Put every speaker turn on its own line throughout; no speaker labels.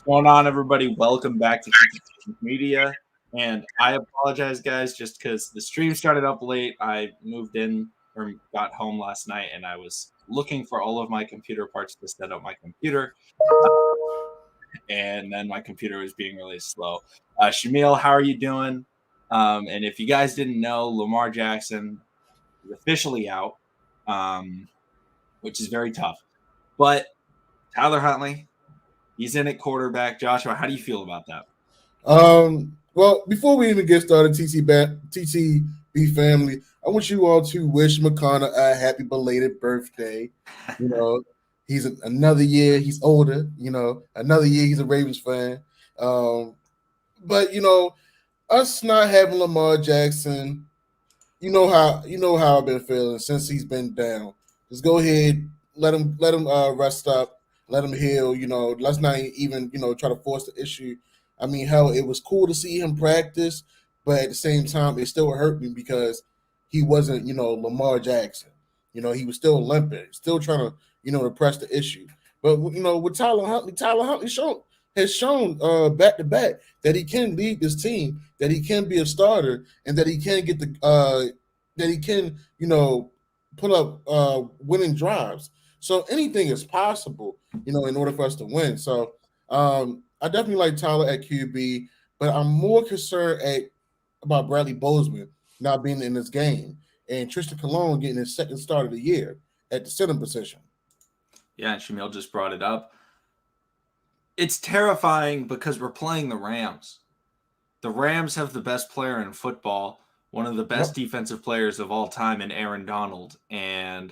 going on, everybody? Welcome back to Communications Media. And I apologize, guys, just because the stream started up late. I moved in or got home last night, and I was looking for all of my computer parts to set up my computer, and then my computer was being really slow. Shamil, how are you doing? And if you guys didn't know, Lamar Jackson is officially out, which is very tough. But Tyler Huntley, he's in at quarterback. Joshua, how do you feel about that?
Well, before we even get started, TCB family, I want you all to wish McConnell a happy belated birthday. You know, he's another year. He's older. Another year. He's a Ravens fan. But us not having Lamar Jackson, you know how I've been feeling since he's been down. Just go ahead, let him rest up, let him heal. Let's not even try to force the issue. I mean, hell, it was cool to see him practice, but at the same time, it still hurt me because he wasn't Lamar Jackson. He was still limping, still trying to to press the issue. But with Tyler Huntley has shown back to back that he can lead this team, that he can be a starter, and that he can get that he can put up winning drives. So anything is possible, in order for us to win. So I definitely like Tyler at QB, but I'm more concerned about Bradley Bozeman not being in this game and Tristan Colon getting his second start of the year at the center position.
Yeah, and Shamil just brought it up. It's terrifying because we're playing the Rams. The Rams have the best player in football, one of the best defensive players of all time in Aaron Donald. And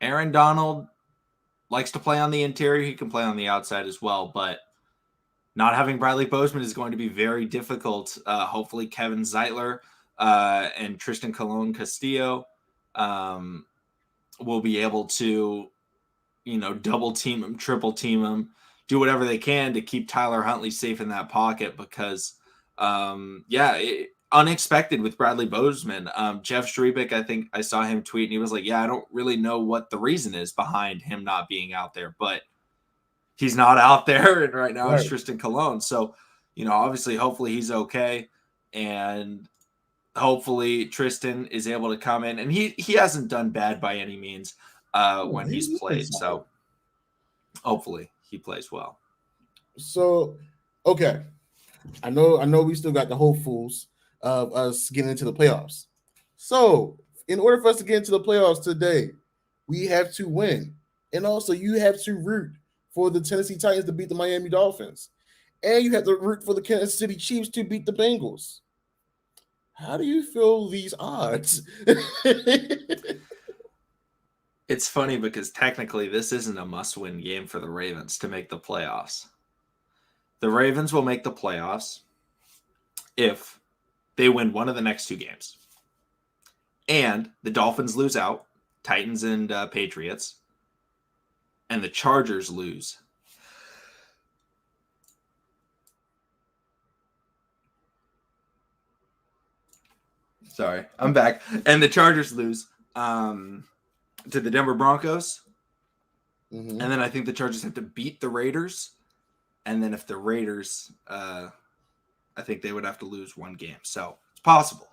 Aaron Donald likes to play on the interior. He can play on the outside as well, but not having Bradley Bozeman is going to be very difficult. Hopefully Kevin Zeitler and Tristan Colon Castillo will be able to, double team him, triple team him, do whatever they can to keep Tyler Huntley safe in that pocket because, unexpected with Bradley Bozeman. Jeff Strebick, I think I saw him tweet and he was like, I don't really know what the reason is behind him not being out there, but he's not out there. And right now it's Tristan Colon. So, obviously, hopefully he's okay. And hopefully Tristan is able to come in. And he hasn't done bad by any means when he's played. So hopefully he plays well.
So, okay. I know we still got the hopefuls of us getting into the playoffs. So, in order for us to get into the playoffs today, we have to win. And also, you have to root for the Tennessee Titans to beat the Miami Dolphins. And you have to root for the Kansas City Chiefs to beat the Bengals. How do you feel these odds?
It's funny because technically this isn't a must-win game for the Ravens to make the playoffs. The Ravens will make the playoffs if they win one of the next two games. And the Dolphins lose out, Titans and Patriots, and the Chargers lose. Sorry, I'm back. And the Chargers lose to the Denver Broncos. Mm-hmm. And then I think the Chargers have to beat the Raiders. And then if the Raiders, I think they would have to lose one game. So it's possible.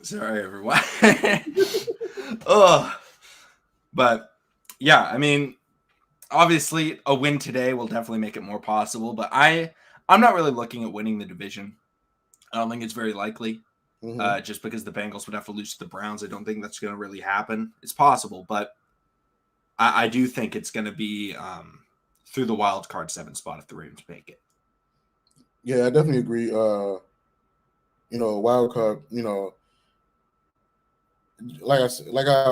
Sorry, everyone. But yeah, I mean, obviously a win today will definitely make it more possible. But I'm not really looking at winning the division. I don't think it's very likely. Just because the Bengals would have to lose to the Browns. I don't think that's going to really happen. It's possible, but I do think it's going to be through the wild card 7 spot if the Ravens make it.
Yeah, I definitely agree. Wild card, like I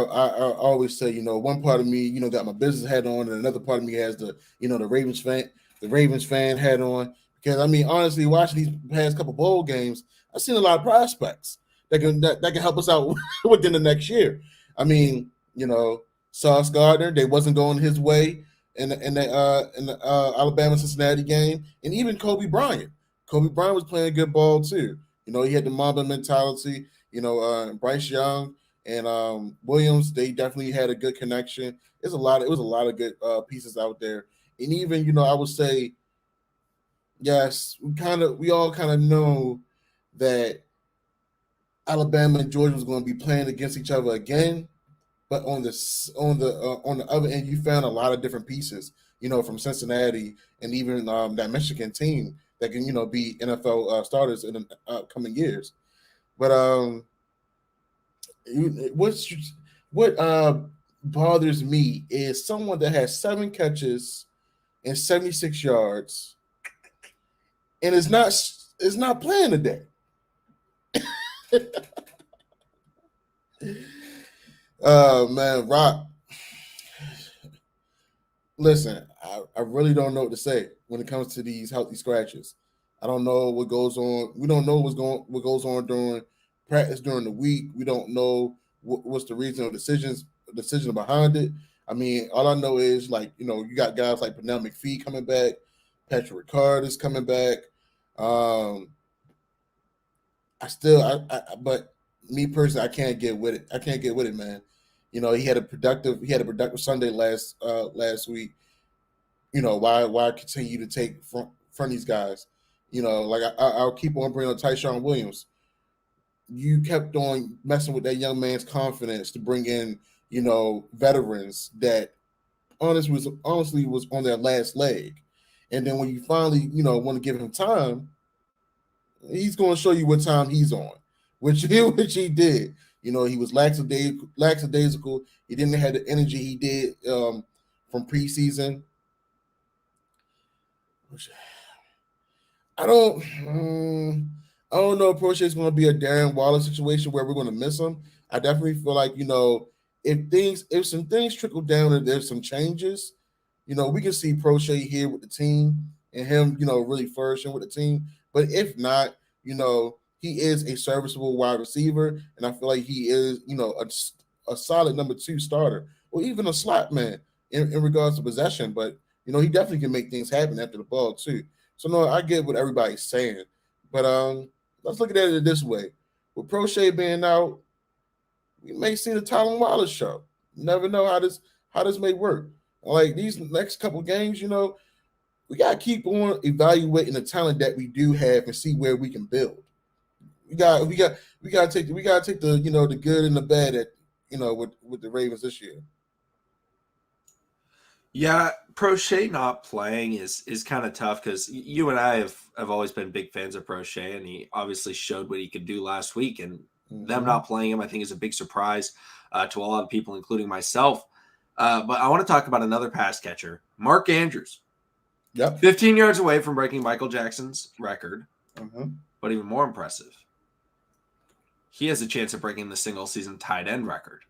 always say, one part of me, got my business hat on, and another part of me has the the Ravens fan hat on. Because I mean, honestly, watching these past couple bowl games, I've seen a lot of prospects that can help us out within the next year. I mean, Sauce Gardner, they wasn't going his way in the Alabama Cincinnati game, and even Kobe Bryant. Kobe Bryant was playing good ball too. He had the Mamba mentality. Bryce Young and Williams. They definitely had a good connection. It was a lot of good pieces out there, and even I would say yes, we all kind of know that Alabama and Georgia was going to be playing against each other again. But on the other end, you found a lot of different pieces, from Cincinnati and even that Michigan team that can be NFL starters in the upcoming years. But what's what bothers me is someone that has 7 catches and 76 yards and is not playing today. Man, Rock. Listen, I really don't know what to say when it comes to these healthy scratches. I don't know what goes on. We don't know what goes on during practice during the week. We don't know what's the reason or decision behind it. I mean, all I know is you got guys like Pernell McPhee coming back, Patrick Ricard is coming back. Um, but me personally, I can't get with it. I can't get with it, man. He had a productive Sunday last week. Why continue to take from these guys? I'll keep on bringing up Tyshawn Williams. You kept on messing with that young man's confidence to bring in veterans that honestly was on their last leg, and then when you finally want to give him time, he's going to show you what time he's on, which he did. He was lackadaisical. He didn't have the energy he did from preseason. I don't, I don't know if Prochet is going to be a Darren Waller situation where we're going to miss him. I definitely feel like if some things trickle down and there's some changes, we can see Prochet here with the team and him, really flourishing with the team. But if not, he is a serviceable wide receiver, and I feel like he is, a solid number 2 starter or even a slot man in regards to possession. But he definitely can make things happen after the ball too. So no, I get what everybody's saying, but let's look at it this way: with Prochet being out, we may see the Tylen Wallace show. You never know how this may work. Like these next couple games, we gotta keep on evaluating the talent that we do have and see where we can build. We gotta take the the good and the bad at with the Ravens this year.
Yeah, Prochet not playing is kind of tough because you and I have always been big fans of Prochet, and he obviously showed what he could do last week. And them not playing him, I think, is a big surprise to a lot of people, including myself. But I want to talk about another pass catcher, Mark Andrews.
Yep.
15 yards away from breaking Michael Jackson's record. But even more impressive, he has a chance of breaking the single season tight end record.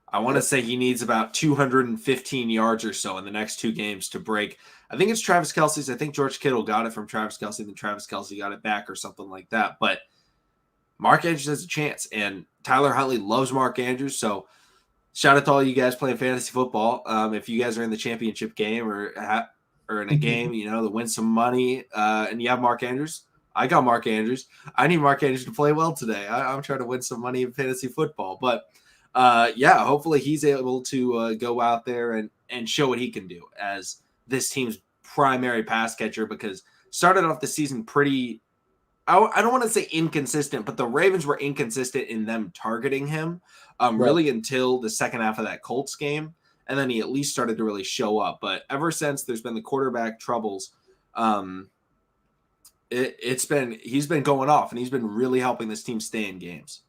I want to say he needs about 215 yards or so in the next 2 games to break. I think it's Travis Kelce's. I think George Kittle got it from Travis Kelce, then Travis Kelce got it back or something like that. But Mark Andrews has a chance, and Tyler Huntley loves Mark Andrews. So shout out to all you guys playing fantasy football. If you guys are in the championship game or in a game, to win some money, and you have Mark Andrews, I got Mark Andrews. I need Mark Andrews to play well today. I'm trying to win some money in fantasy football, but hopefully he's able to go out there and show what he can do as this team's primary pass catcher, because started off the season pretty, I don't want to say inconsistent, but the Ravens were inconsistent in them targeting him really until the second half of that Colts game. And then he at least started to really show up. But ever since there's been the quarterback troubles, he's been going off, and he's been really helping this team stay in games.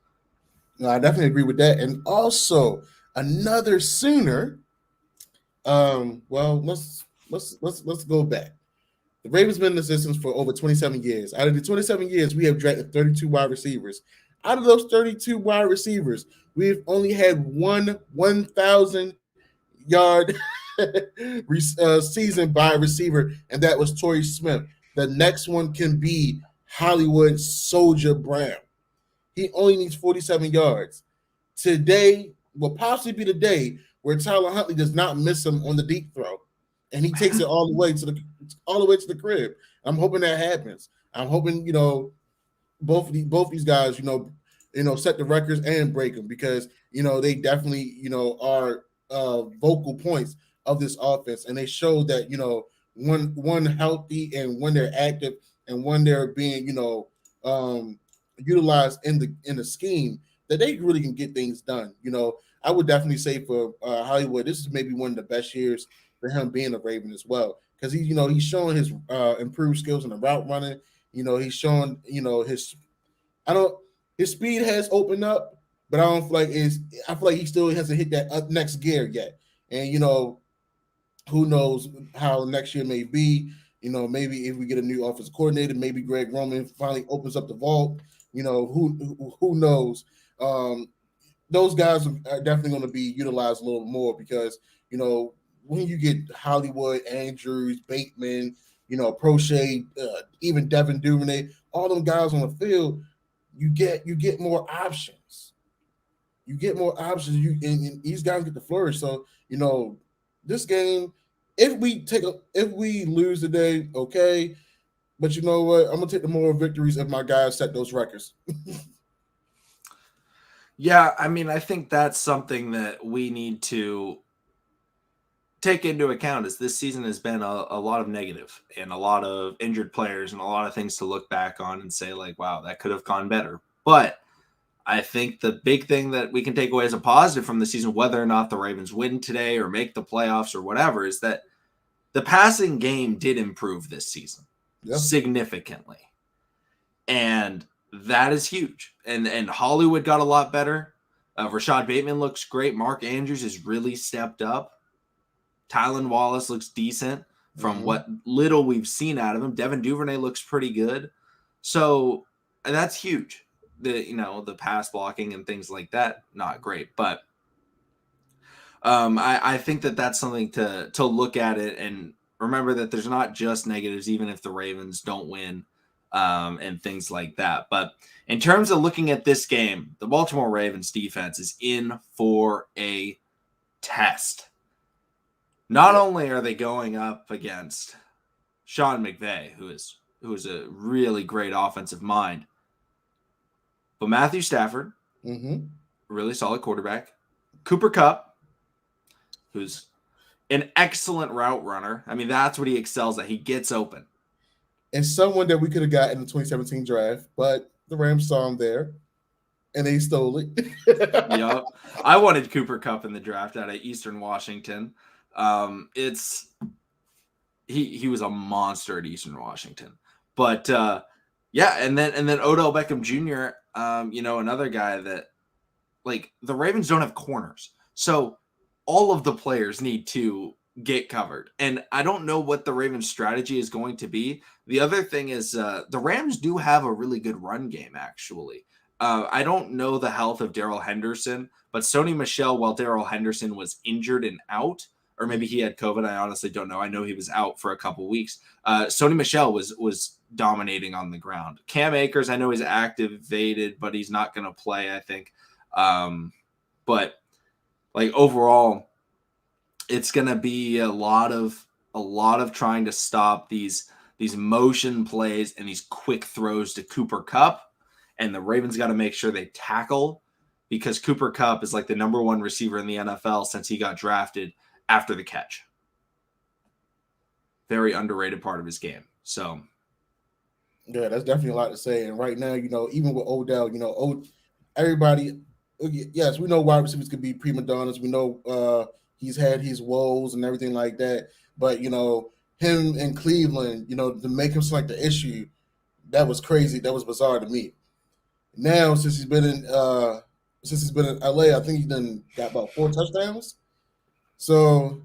No, I definitely agree with that. And also another Sooner. Well, let's go back. The Ravens been in existence for over 27 years. Out of the 27 years, we have drafted 32 wide receivers. Out of those 32 wide receivers, we've only had one 1,000-yard season by a receiver, and that was Torrey Smith. The next one can be Hollywood Soldier Brown. He only needs 47 yards. Today will possibly be the day where Tyler Huntley does not miss him on the deep throw, and he takes it all the way to the crib. I'm hoping that happens. I'm hoping both these guys set the records and break them because they definitely are vocal points of this offense, and they show that when healthy and when they're active and when they're being um, utilized in the scheme that they really can get things done. I would definitely say for Hollywood, this is maybe one of the best years for him being a Raven as well because he's showing his improved skills in the route running. He's showing his I don't his speed has opened up, but I don't feel like is I feel like he still hasn't hit that next gear yet. And who knows how next year may be. Maybe if we get a new offensive coordinator, maybe Greg Roman finally opens up the vault. Who knows? Those guys are definitely going to be utilized a little more because when you get Hollywood, Andrews, Bateman, Prochet, even Devin Duvernay, all them guys on the field, you get more options. You get more options. And these guys get to flourish. So this game, if we lose today, okay. But you know what? I'm gonna take the moral victories if my guys set those records.
Yeah, I mean, I think that's something that we need to take into account is this season has been a lot of negative and a lot of injured players and a lot of things to look back on and say like, wow, that could have gone better. But I think the big thing that we can take away as a positive from the season, whether or not the Ravens win today or make the playoffs or whatever, is that the passing game did improve this season significantly. And that is huge. And Hollywood got a lot better. Rashad Bateman looks great. Mark Andrews has really stepped up. Tylan Wallace looks decent from what little we've seen out of him. Devin Duvernay looks pretty good. So that's huge. The pass blocking and things like that, not great. But I think that that's something to look at it and remember that there's not just negatives, even if the Ravens don't win and things like that. But in terms of looking at this game, the Baltimore Ravens defense is in for a test. Not only are they going up against Sean McVay, who is a really great offensive mind, but Matthew Stafford, a really solid quarterback, Cooper Kupp, who's an excellent route runner. I mean, that's what he excels at. He gets open.
And someone that we could have got in the 2017 draft, but the Rams saw him there, and they stole it.
Yep. I wanted Cooper Kupp in the draft out of Eastern Washington. He was a monster at Eastern Washington. But yeah, and then Odell Beckham Jr., another guy that like the Ravens don't have corners. So all of the players need to get covered. And I don't know what the Ravens strategy is going to be. The other thing is the Rams do have a really good run game, actually. I don't know the health of Darrell Henderson, but Sony Michel, while Darrell Henderson was injured and out, or maybe he had COVID, I honestly don't know. I know he was out for a couple weeks. Sony Michel was dominating on the ground. Cam Akers, I know he's activated, but he's not going to play, I think. But like overall, it's going to be a lot of trying to stop these motion plays and these quick throws to Cooper Kupp. And the Ravens got to make sure they tackle because Cooper Kupp is like the number one receiver in the NFL since he got drafted after the catch. Very underrated part of his game. So,
yeah, that's definitely a lot to say. And right now, even with Odell, everybody, yes, we know wide receivers could be prima donnas. We know he's had his woes and everything like that. But, him in Cleveland, to make him seem like the issue, that was crazy. That was bizarre to me. Now, since he's been in LA, I think he's done got about 4 touchdowns. So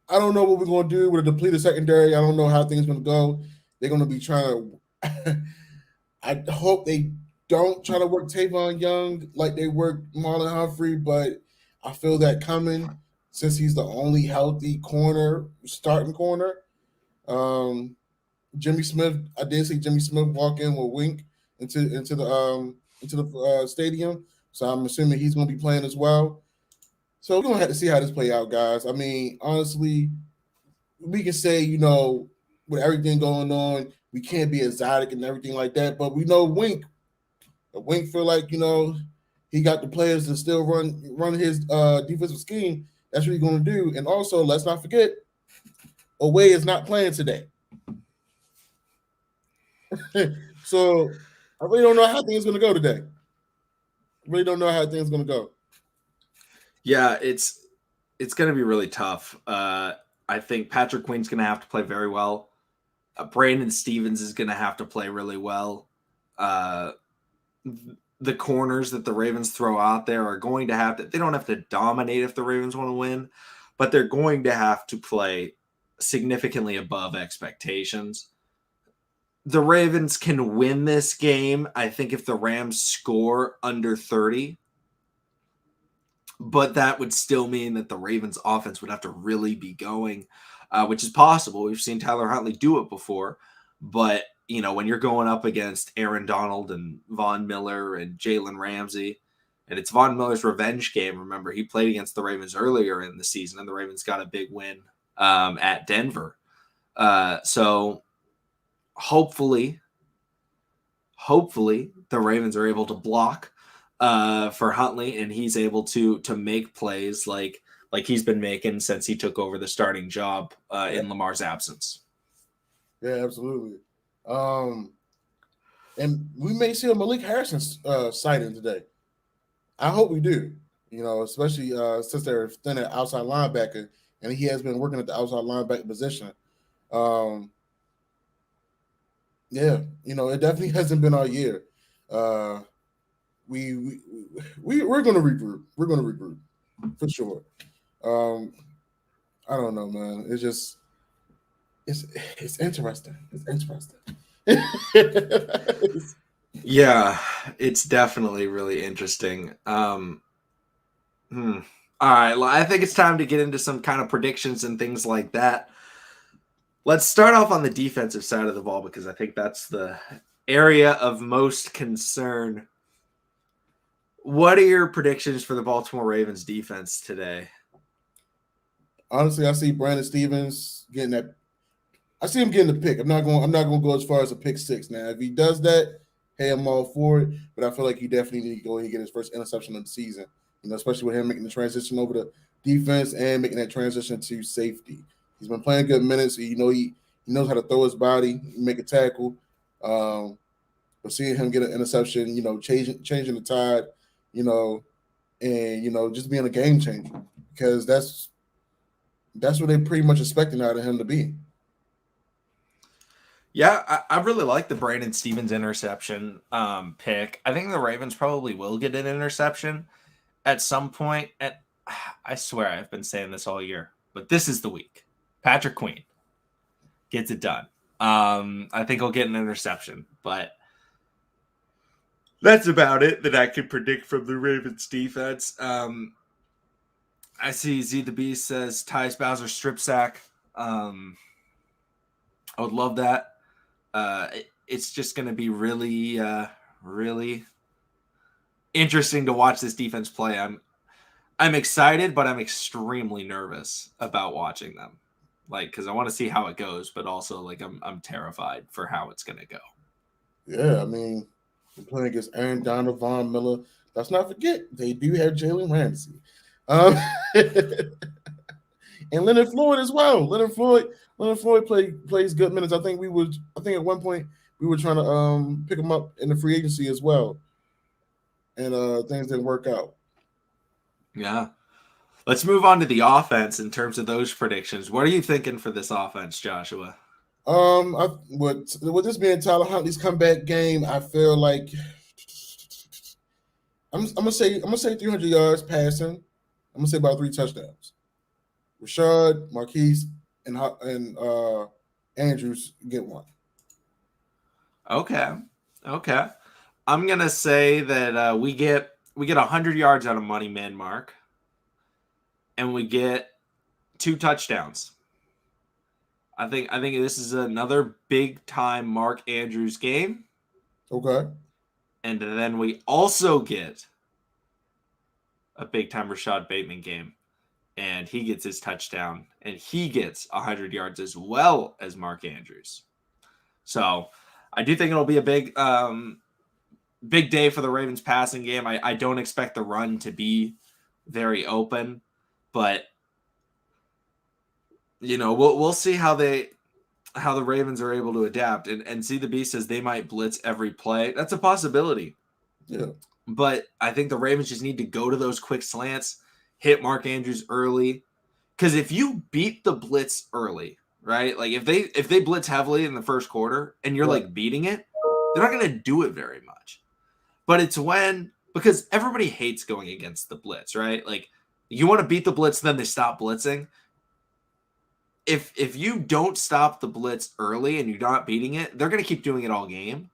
I don't know what we're going to do with a depleted secondary. I don't know how things are going to go. They're going to be trying to – I hope they don't try to work Tavon Young like they worked Marlon Humphrey, but I feel that coming since he's the only healthy starting corner. Jimmy Smith, I did see Jimmy Smith walk in with Wink into the stadium, so I'm assuming he's going to be playing as well. So we're going to have to see how this play out, guys. I mean, honestly, we can say, with everything going on, we can't be exotic and everything like that, but we know Wink Wink feel like he got the players to still run his defensive scheme. That's what he's going to do. And also, let's not forget, Oweh is not playing today. So I really don't know how things going to go today. Really don't know how things going to go.
Yeah, it's going to be really tough. I think Patrick Queen's going to have to play very well. Brandon Stevens is going to have to play really well. The corners that the Ravens throw out there are going to have to, they don't have to dominate if the Ravens want to win, but they're going to have to play significantly above expectations. The Ravens can win this game, I think, if the Rams score under 30. But that would still mean that the Ravens offense would have to really be going, which is possible. We've seen Tyler Huntley do it before. But, when you're going up against Aaron Donald and Von Miller and Jalen Ramsey, and it's Von Miller's revenge game. Remember, he played against the Ravens earlier in the season, and the Ravens got a big win at Denver. So hopefully the Ravens are able to block for Huntley, and he's able to make plays like he's been making since he took over the starting job in Lamar's absence.
Yeah, absolutely. And we may see a Malik Harrison sighting today. I hope we do. Especially since they're thin at outside linebacker, and he has been working at the outside linebacker position. Yeah, it definitely hasn't been our year. We're going to regroup. We're going to regroup for sure. I don't know, man. It's just it's interesting. It's interesting.
Yeah, it's definitely really interesting. All right, well, I think it's time to get into some kind of predictions and things like that. Let's start off on the defensive side of the ball because I think that's the area of most concern. What are your predictions for the Baltimore Ravens defense today?
Honestly, I see Brandon Stevens getting that. I see him getting the pick. I'm not going to go as far as a pick 6 now. If he does that, hey, I'm all for it. But I feel like he definitely need to go and get his first interception of the season. Especially with him making the transition over to defense and making that transition to safety. He's been playing good minutes. He knows how to throw his body, make a tackle. But seeing him get an interception, changing the tide, and just being a game changer because that's what they pretty much expecting out of him to be.
Yeah, I really like the Brandon Stevens interception pick. I think the Ravens probably will get an interception at some point. And I swear I've been saying this all year, but this is the week. Patrick Queen gets it done. I think he'll get an interception, but that's about it that I can predict from the Ravens defense. I see Z the Beast says Tyus Bowser strip sack. I would love that. It's just going to be really, really interesting to watch this defense play. I'm excited, but I'm extremely nervous about watching them. Because I want to see how it goes, but also I'm terrified for how it's going to go.
Yeah, I mean, we're playing against Aaron Donald, Von Miller. Let's not forget they do have Jalen Ramsey, and Leonard Floyd as well. Leonard Floyd plays good minutes. I think at one point we were trying to pick him up in the free agency as well, and things didn't work out.
Yeah. Let's move on to the offense in terms of those predictions. What are you thinking for this offense, Joshua?
With this being Tyler Huntley's comeback game, I feel like I'm gonna say 300 yards passing. I'm gonna say about 3 touchdowns. Rashad, Marquise, and Andrews get 1.
Okay. I'm gonna say that we get 100 yards out of Money Man Mark, and we get 2 touchdowns. I think this is another big time Mark Andrews game.
Okay.
And then we also get a big time Rashad Bateman game. And he gets his touchdown. And he gets 100 yards as well as Mark Andrews. So I do think it'll be a big big day for the Ravens passing game. I don't expect the run to be very open, but we'll see how the Ravens are able to adapt, and see the B says they might blitz every play. That's a possibility.
Yeah.
But I think the Ravens just need to go to those quick slants, hit Mark Andrews early. Because if you beat the blitz early, right? Like if they blitz heavily in the first quarter and you're
Right.
like beating it, they're not going to do it very much. But it's because everybody hates going against the blitz, right? Like you want to beat the blitz, then they stop blitzing. If you don't stop the blitz early and you're not beating it, they're going to keep doing it all game.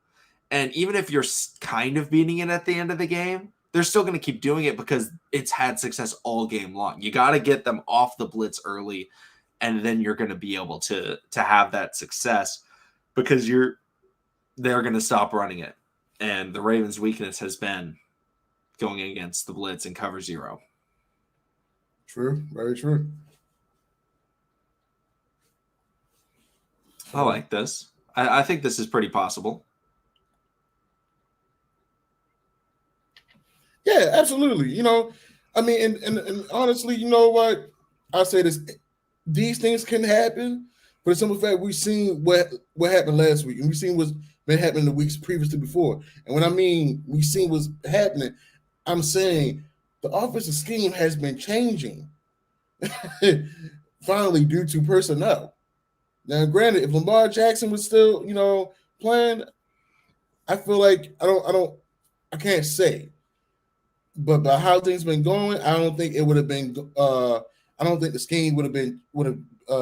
And even if you're kind of beating it at the end of the game, they're still going to keep doing it because it's had success all game long. You got to get them off the blitz early, and then you're going to be able to have that success because they're going to stop running it. And the Ravens' weakness has been going against the blitz and cover zero.
True. Very true.
I like this. I think this is pretty possible.
Yeah, absolutely. I mean, and honestly, you know what? I say this: these things can happen, for the simple fact we've seen what happened last week, and we've seen what's been happening the weeks previously before. And when I mean we've seen what's happening, I'm saying the offensive scheme has been changing. Finally, due to personnel. Now, granted, if Lamar Jackson was still, playing, I feel like I can't say. But by how things been going, I don't think it would have been. I don't think the scheme would have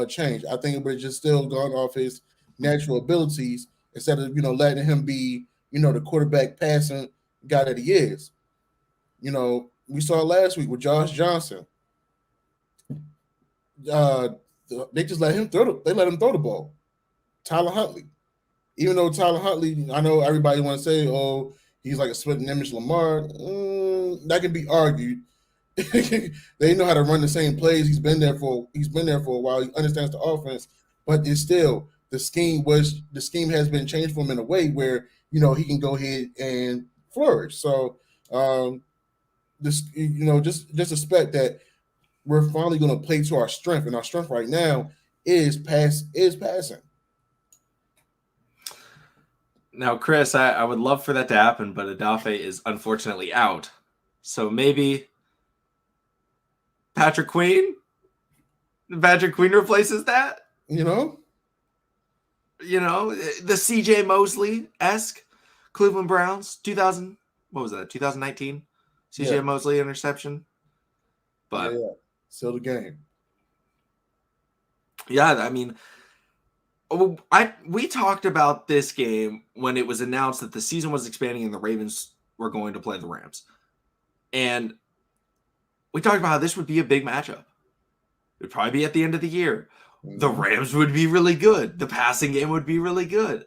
changed. I think it would have just still gone off his natural abilities instead of letting him be the quarterback passing guy that he is. We saw last week with Josh Johnson. They just let him throw. They let him throw the ball. Tyler Huntley, even though Tyler Huntley, I know everybody want to say, oh, he's like a spitting image Lamar. That can be argued. They know how to run the same plays. He's been there for a while. He understands the offense, but it's still the scheme has been changed for him in a way where he can go ahead and flourish. So just expect that we're finally going to play to our strength, and our strength right now is passing.
Now, Chris, I would love for that to happen, but Adafe is unfortunately out. So maybe Patrick Queen replaces that? The CJ Mosley-esque Cleveland Browns 2019 CJ Mosley interception. But
yeah, still the game.
Yeah, I mean, we talked about this game when it was announced that the season was expanding and the Ravens were going to play the Rams. And we talked about how this would be a big matchup. It would probably be at the end of the year. Mm-hmm. The Rams would be really good. The passing game would be really good.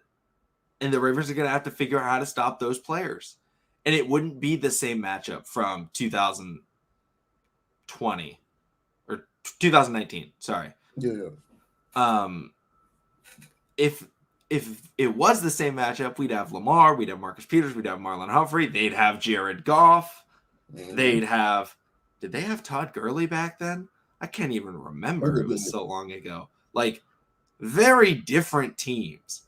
And the Ravens are going to have to figure out how to stop those players. And it wouldn't be the same matchup from 2020 or 2019. Sorry.
Yeah.
If it was the same matchup, we'd have Lamar, we'd have Marcus Peters, we'd have Marlon Humphrey, they'd have Jared Goff, they'd have. Did they have Todd Gurley back then? I can't even remember. It was so long ago. Like, very different teams.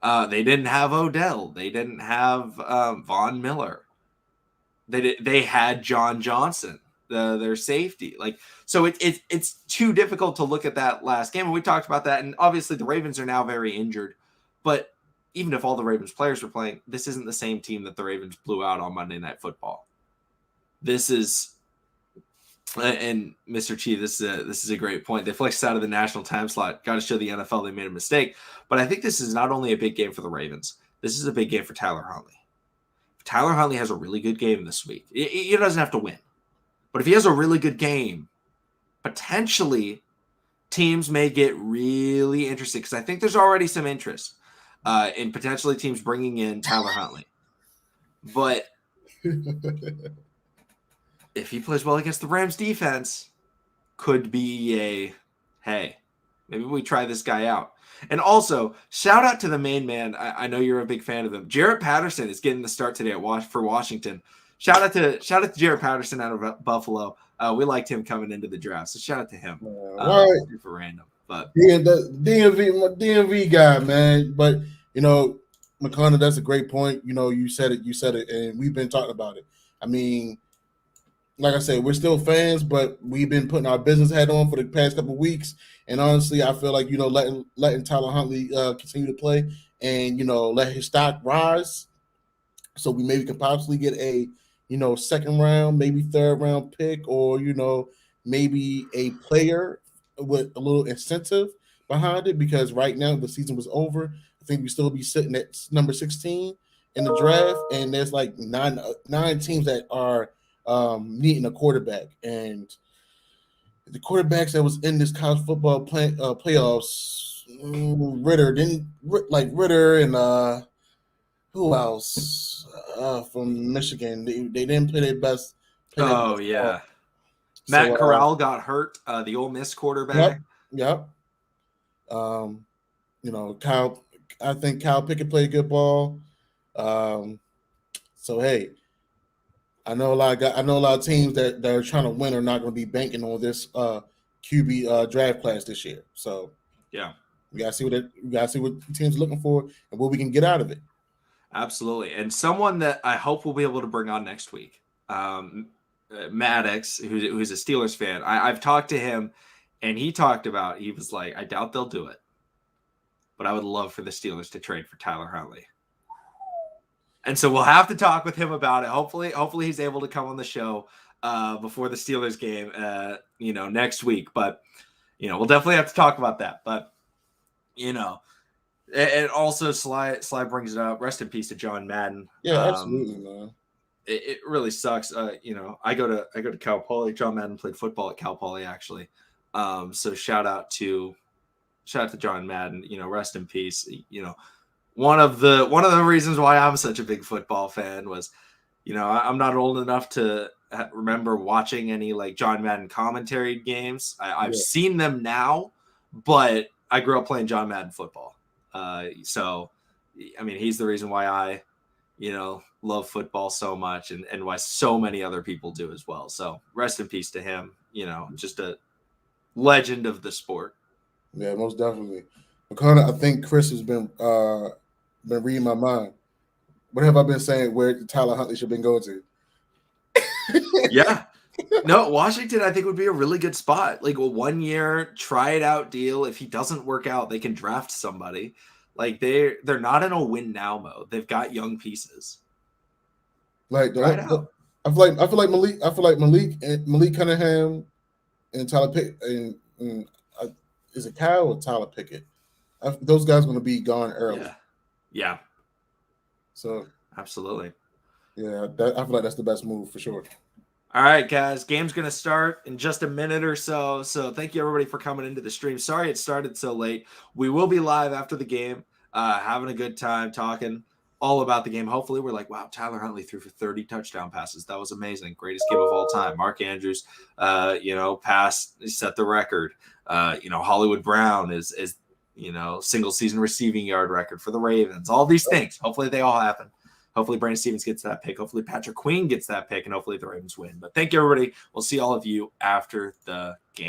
They didn't have Odell. They didn't have Von Miller. They had John Johnson, their safety. Like, so it's too difficult to look at that last game. And we talked about that. And obviously the Ravens are now very injured. But even if all the Ravens players were playing, this isn't the same team that the Ravens blew out on Monday Night Football. This is, and Mr. Chi, this is a great point. They flexed out of the national time slot. Got to show the NFL they made a mistake. But I think this is not only a big game for the Ravens. This is a big game for Tyler Huntley. If Tyler Huntley has a really good game this week, he doesn't have to win. But if he has a really good game, potentially teams may get really interested because I think there's already some interest in potentially teams bringing in Tyler Huntley. But if he plays well against the Rams defense, could be hey, Maybe we try this guy out. And also, shout out to the main man. I know you're a big fan of him. Jarrett Patterson is getting the start today for Washington. Shout out to Jarrett Patterson out of Buffalo. We liked him coming into the draft, so shout out to him.
Right.
Super random, but
the DMV guy, man. But McConnell, that's a great point. You said it, and we've been talking about it. I mean, like I said, we're still fans, but we've been putting our business hat on for the past couple of weeks. And honestly, I feel like letting Tyler Huntley continue to play and let his stock rise, so we maybe can possibly get a second round, maybe third round pick, or maybe a player with a little incentive behind it. Because right now the season was over. I think we still be sitting at number 16 in the draft, and there's like nine teams that are needing a quarterback, and the quarterbacks that was in this college football playoffs, Ritter and who else from Michigan? They didn't play their best.
Oh yeah,
So,
Matt Corral got hurt. The Ole Miss quarterback.
Yep. Kyle. I think Kyle Pickett played good ball. So hey, I know a lot of teams that are trying to win are not going to be banking on this QB draft class this year. So
yeah,
we gotta see what the team's looking for and what we can get out of it.
Absolutely, and someone that I hope we'll be able to bring on next week, Maddox, who's a Steelers fan. I've talked to him, and he was like, I doubt they'll do it, but I would love for the Steelers to trade for Tyler Huntley. And so we'll have to talk with him about it. Hopefully he's able to come on the show before the Steelers game, next week. But, we'll definitely have to talk about that. But, and also Sly brings it up. Rest in peace to John Madden.
Yeah, absolutely, man.
It really sucks. I go to Cal Poly. John Madden played football at Cal Poly, actually. So shout out to John Madden. Rest in peace. One of the reasons why I'm such a big football fan was, I'm not old enough to remember watching any like John Madden commentary games. I've seen them now, but I grew up playing John Madden football. So, I mean, he's the reason why I, love football so much and why so many other people do as well. So rest in peace to him, just a legend of the sport.
Yeah, most definitely. McConnell, I think Chris has been reading my mind. What have I been saying where Tyler Huntley should have been going to?
Yeah. No, Washington, I think, would be a really good spot. Like a 1 year try it out deal. If he doesn't work out, they can draft somebody. Like they're not in a win now mode. They've got young pieces.
Like I feel like Malik Cunningham and Tyler Pickett and is it Kyle or Tyler Pickett? Those guys are going to be gone early.
Yeah.
So
absolutely.
Yeah, I feel like that's the best move for sure.
All right, guys. Game's going to start in just a minute or so. So thank you, everybody, for coming into the stream. Sorry it started so late. We will be live after the game, having a good time, talking all about the game. Hopefully, we're like, wow, Tyler Huntley threw for 30 touchdown passes. That was amazing. Greatest game of all time. Mark Andrews, set the record. Hollywood Brown is single season receiving yard record for the Ravens. All these things. Hopefully, they all happen. Hopefully, Brandon Stevens gets that pick. Hopefully, Patrick Queen gets that pick. And hopefully, the Ravens win. But thank you, everybody. We'll see all of you after the game.